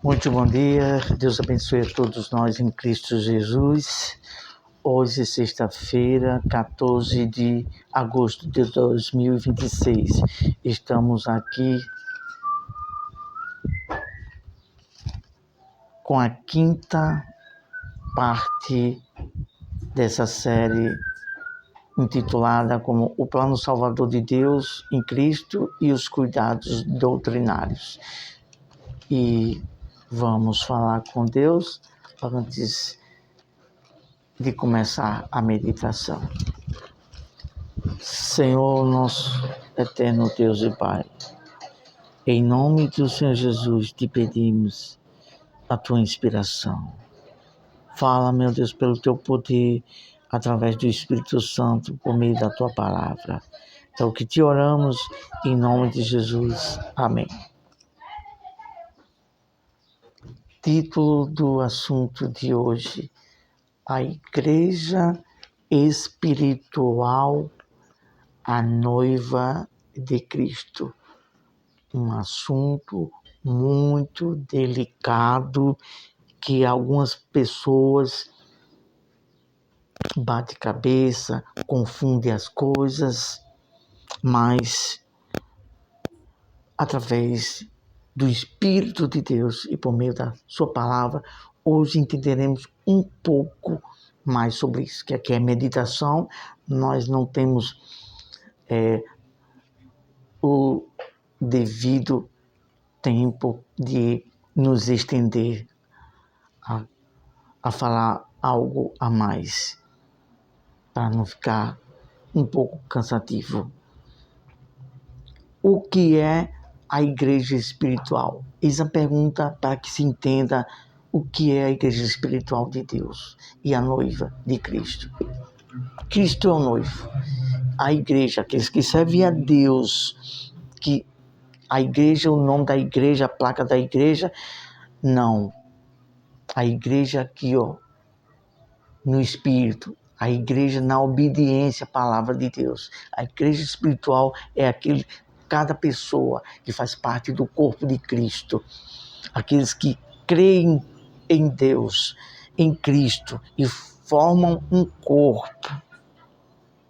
Muito bom dia, Deus abençoe a todos nós em Cristo Jesus. Hoje, sexta-feira, 14 de agosto de 2026. Estamos aqui com a quinta parte dessa série intitulada como O Plano Salvador de Deus em Cristo e os Cuidados Doutrinários. E vamos falar com Deus antes de começar a meditação. Senhor, nosso eterno Deus e Pai, em nome do Senhor Jesus te pedimos a tua inspiração. Fala, meu Deus, pelo teu poder, através do Espírito Santo, por meio da tua palavra. É o que te oramos, em nome de Jesus. Amém. Título do assunto de hoje: a Igreja Espiritual, a Noiva de Cristo. Um assunto muito delicado que algumas pessoas batem cabeça, confundem as coisas, mas através do Espírito de Deus e por meio da sua palavra, hoje entenderemos um pouco mais sobre isso, que aqui é meditação. Nós não temos o devido tempo de nos estender a falar algo a mais, para não ficar um pouco cansativo. O que é a igreja espiritual? Eis a pergunta para que se entenda o que é a igreja espiritual de Deus e a noiva de Cristo. Cristo é o noivo. A igreja, aqueles que servem a Deus, que a igreja, o nome da igreja, a placa da igreja, não. A igreja aqui, no Espírito, a igreja na obediência à palavra de Deus. A igreja espiritual é cada pessoa que faz parte do corpo de Cristo, aqueles que creem em Deus, em Cristo, e formam um corpo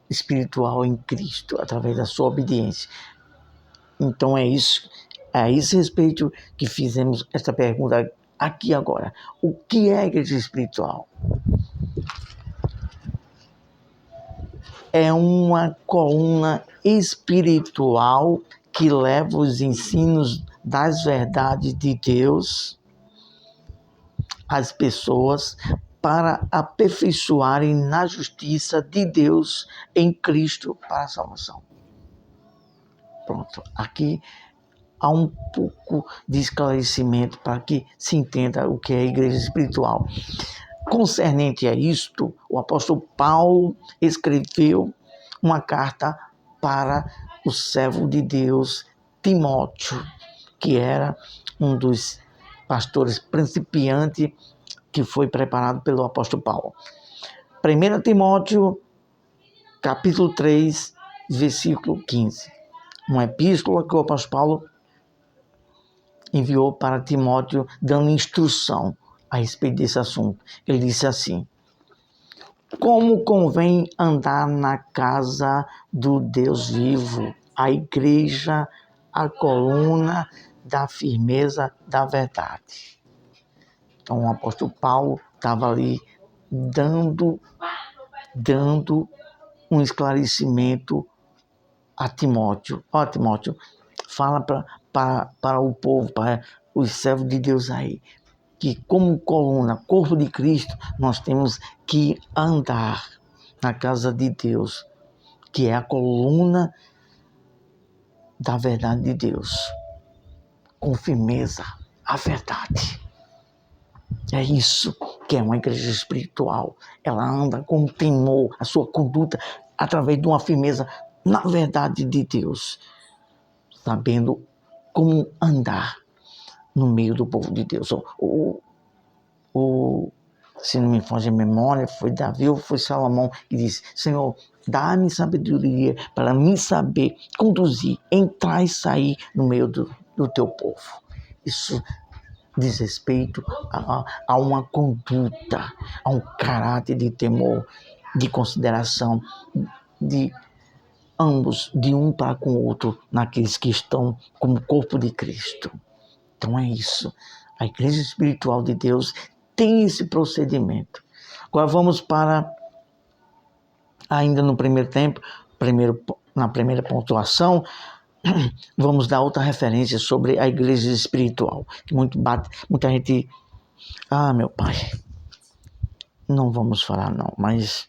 espiritual em Cristo, através da sua obediência. Então é isso, a esse respeito que fizemos esta pergunta aqui agora. O que é a igreja espiritual? É uma coluna espiritual que leva os ensinos das verdades de Deus às pessoas para aperfeiçoarem na justiça de Deus em Cristo para a salvação. Pronto, aqui há um pouco de esclarecimento para que se entenda o que é a igreja espiritual. Concernente a isto, o apóstolo Paulo escreveu uma carta para o servo de Deus Timóteo, que era um dos pastores principiantes que foi preparado pelo apóstolo Paulo. 1 Timóteo, capítulo 3, versículo 15. Uma epístola que o apóstolo Paulo enviou para Timóteo, dando instrução a respeito desse assunto. Ele disse assim: como convém andar na casa do Deus vivo, a igreja, a coluna da firmeza da verdade. Então o apóstolo Paulo estava ali dando um esclarecimento a Timóteo. Timóteo, fala para o povo, para os servos de Deus aí, que como coluna, corpo de Cristo, nós temos que andar na casa de Deus, que é a coluna da verdade de Deus, com firmeza, a verdade. É isso que é uma igreja espiritual. Ela anda com temor, a sua conduta, através de uma firmeza na verdade de Deus, sabendo como andar no meio do povo de Deus. Se não me foge a memória, foi Davi ou foi Salomão que disse: Senhor, dá-me sabedoria para me saber conduzir, entrar e sair no meio do teu povo. Isso diz respeito a uma conduta, a um caráter de temor, de consideração, de ambos, de um para com o outro, naqueles que estão como corpo de Cristo. Então é isso. A igreja espiritual de Deus tem esse procedimento. Agora vamos para, ainda no primeiro tempo, na primeira pontuação, vamos dar outra referência sobre a igreja espiritual. Muita gente, meu pai, não vamos falar não, mas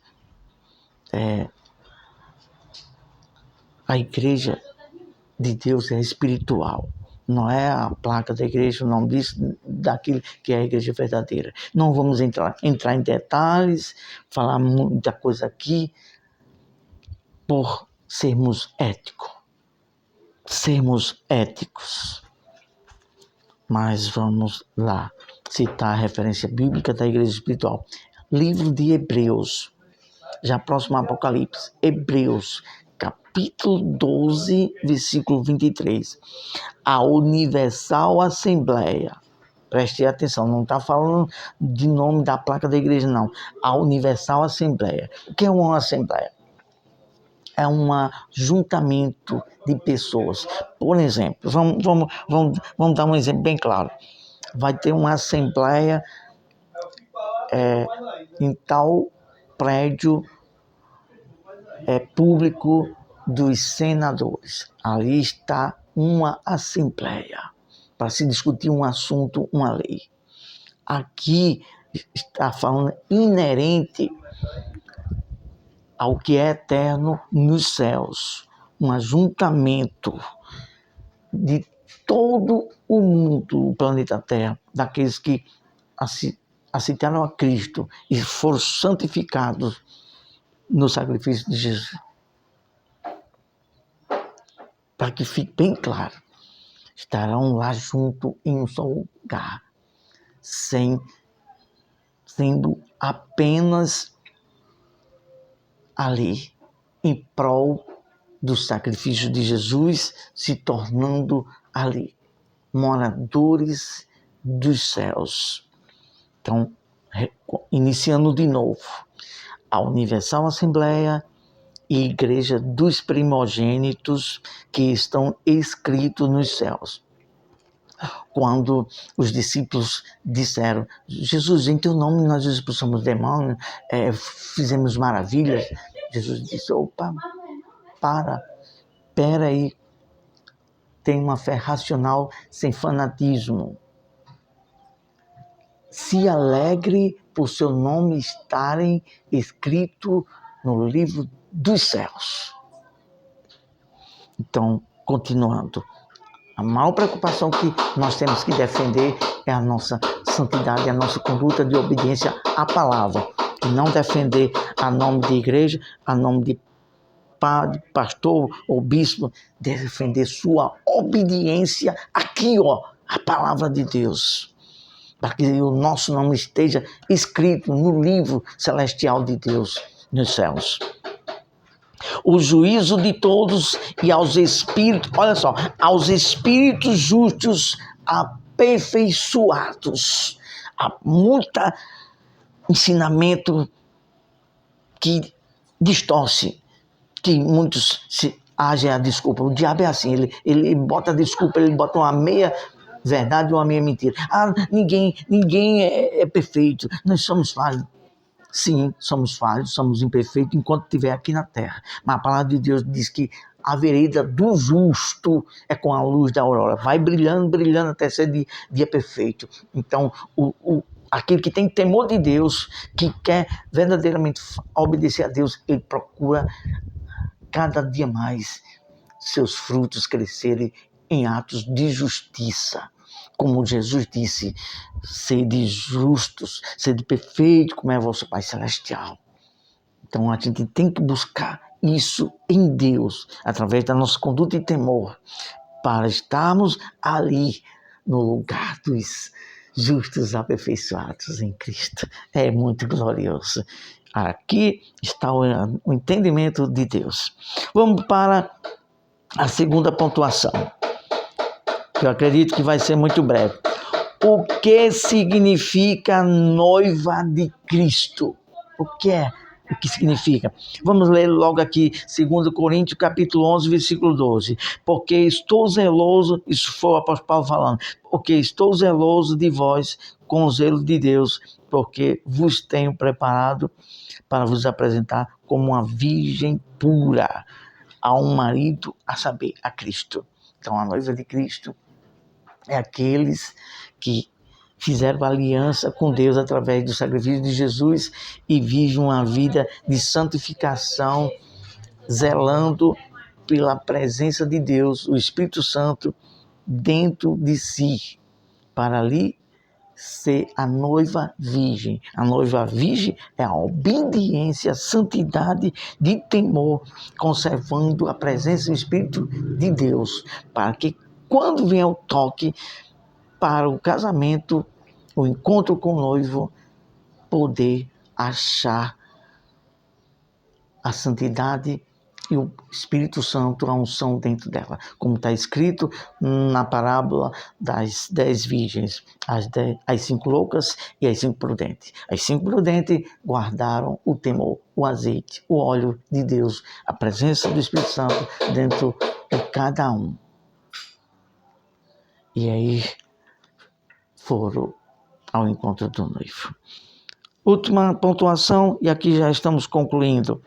a igreja de Deus é espiritual. Não é a placa da igreja, o nome disso, daquilo que é a igreja verdadeira. Não vamos entrar em detalhes, falar muita coisa aqui, por sermos éticos. Mas vamos lá citar a referência bíblica da igreja espiritual. Livro de Hebreus, já próximo ao Apocalipse. Hebreus, capítulo 12, versículo 23. A Universal Assembleia. Preste atenção, não está falando de nome da placa da igreja, não. A Universal Assembleia. O que é uma assembleia? É um juntamento de pessoas. Por exemplo, vamos dar um exemplo bem claro. Vai ter uma assembleia em tal prédio público dos senadores. Ali está uma assembleia para se discutir um assunto, uma lei. Aqui está falando inerente ao que é eterno nos céus, um ajuntamento de todo o mundo, o planeta Terra, daqueles que aceitaram a Cristo e foram santificados no sacrifício de Jesus. Para que fique bem claro, estarão lá junto em um só lugar, sendo apenas ali em prol do sacrifício de Jesus, se tornando ali moradores dos céus. Então, iniciando de novo, a Universal Assembleia e Igreja dos Primogênitos que estão escritos nos céus. Quando os discípulos disseram: Jesus, em teu nome nós expulsamos demônios, fizemos maravilhas. Jesus disse: opa, espera aí, tem uma fé racional sem fanatismo. Se alegre por seu nome estarem escrito no livro dos céus. Então, continuando, a maior preocupação que nós temos que defender é a nossa santidade, a nossa conduta de obediência à palavra. E não defender a nome de igreja, a nome de padre, pastor ou bispo, defender sua obediência aqui, a palavra de Deus. Para que o nosso nome esteja escrito no livro celestial de Deus nos céus. O juízo de todos e aos espíritos, olha só, aos espíritos justos aperfeiçoados. Há muito ensinamento que distorce, que muitos agem a desculpa. O diabo é assim, ele bota a desculpa, ele bota uma meia verdade ou uma meia mentira. Ninguém é perfeito, nós somos falhos. Sim, somos falhos, somos imperfeitos enquanto estiver aqui na terra. Mas a palavra de Deus diz que a vereda do justo é com a luz da aurora. Vai brilhando, brilhando até ser dia perfeito. Então, aquele que tem temor de Deus, que quer verdadeiramente obedecer a Deus, ele procura cada dia mais seus frutos crescerem em atos de justiça. Como Jesus disse: sede justos, sede perfeito, como é vosso Pai Celestial. Então a gente tem que buscar isso em Deus, através da nossa conduta e temor, para estarmos ali no lugar dos justos aperfeiçoados em Cristo. É muito glorioso. Aqui está o entendimento de Deus. Vamos para a segunda pontuação, que eu acredito que vai ser muito breve. O que significa noiva de Cristo? O que significa? Vamos ler logo aqui, 2 Coríntios, capítulo 11, versículo 12. Porque estou zeloso, isso foi o apóstolo Paulo falando, porque estou zeloso de vós com o zelo de Deus, porque vos tenho preparado para vos apresentar como uma virgem pura a um marido, a saber, a Cristo. Então, a noiva de Cristo é aqueles que fizeram aliança com Deus através do sacrifício de Jesus e vivem uma vida de santificação, zelando pela presença de Deus, o Espírito Santo, dentro de si, para ali ser a noiva virgem. A noiva virgem é a obediência, a santidade de temor, conservando a presença do Espírito de Deus, para que quando vier o toque para o casamento, o encontro com o noivo, poder achar a santidade e o Espírito Santo, a unção dentro dela, como está escrito na parábola das 10 virgens, as 5 loucas e as 5 prudentes. As 5 prudentes guardaram o temor, o azeite, o óleo de Deus, a presença do Espírito Santo dentro de cada um. E aí foram ao encontro do noivo. Última pontuação, e aqui já estamos concluindo.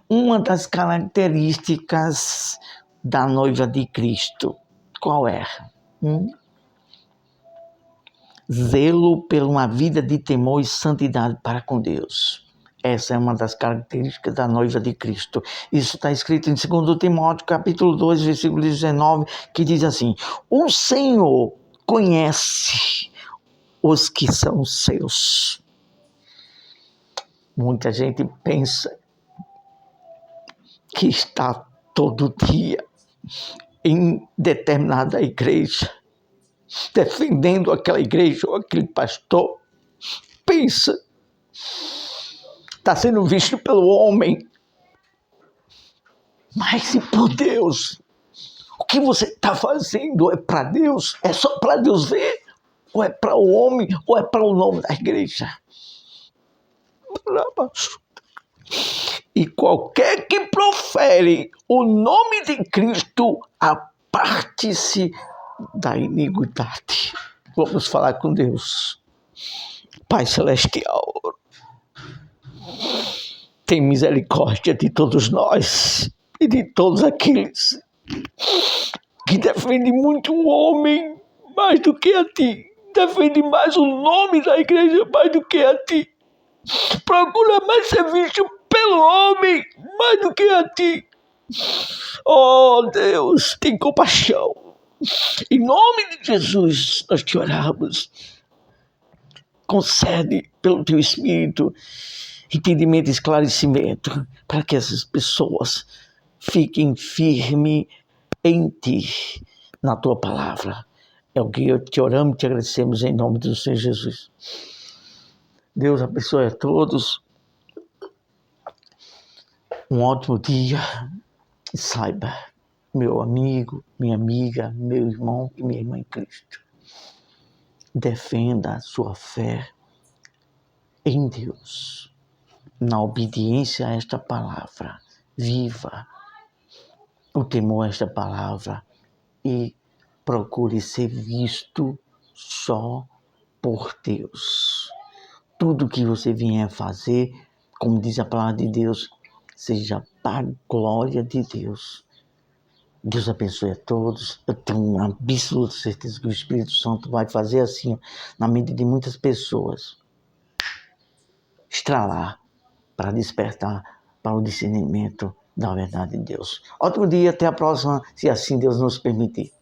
Uma das características da noiva de Cristo, qual é? Zelo por uma vida de temor e santidade para com Deus. Essa é uma das características da noiva de Cristo. Isso está escrito em 2 Timóteo, capítulo 2, versículo 19, que diz assim: o Senhor conhece os que são seus. Muita gente pensa que está todo dia em determinada igreja, defendendo aquela igreja ou aquele pastor. Pensa, está sendo visto pelo homem, mas se por Deus, o que você está fazendo é para Deus? É só para Deus ver? Ou é para o homem? Ou é para o nome da igreja? E qualquer que profere o nome de Cristo, aparte-se da iniquidade. Vamos falar com Deus. Pai Celestial, tem misericórdia de todos nós e de todos aqueles que defendem muito o homem mais do que a ti. Defende mais o nome da igreja mais do que a ti. Procura mais ser visto pelo homem mais do que a ti. Oh Deus, tem compaixão. Em nome de Jesus nós te oramos. Concede pelo teu Espírito entendimento e esclarecimento para que essas pessoas fiquem firmes em ti, na tua palavra. É o que eu te oramos e te agradecemos em nome do Senhor Jesus. Deus abençoe a todos. Um ótimo dia. E saiba, meu amigo, minha amiga, meu irmão e minha irmã em Cristo, defenda a sua fé em Deus, na obediência a esta palavra. Viva o temor a esta palavra e procure ser visto só por Deus. Tudo que você vier fazer, como diz a palavra de Deus, seja para a glória de Deus. Deus abençoe a todos. Eu tenho uma absoluta certeza que o Espírito Santo vai fazer assim na mente de muitas pessoas. Estralar para despertar para o discernimento da verdade de Deus. Outro dia, até a próxima, se assim Deus nos permitir.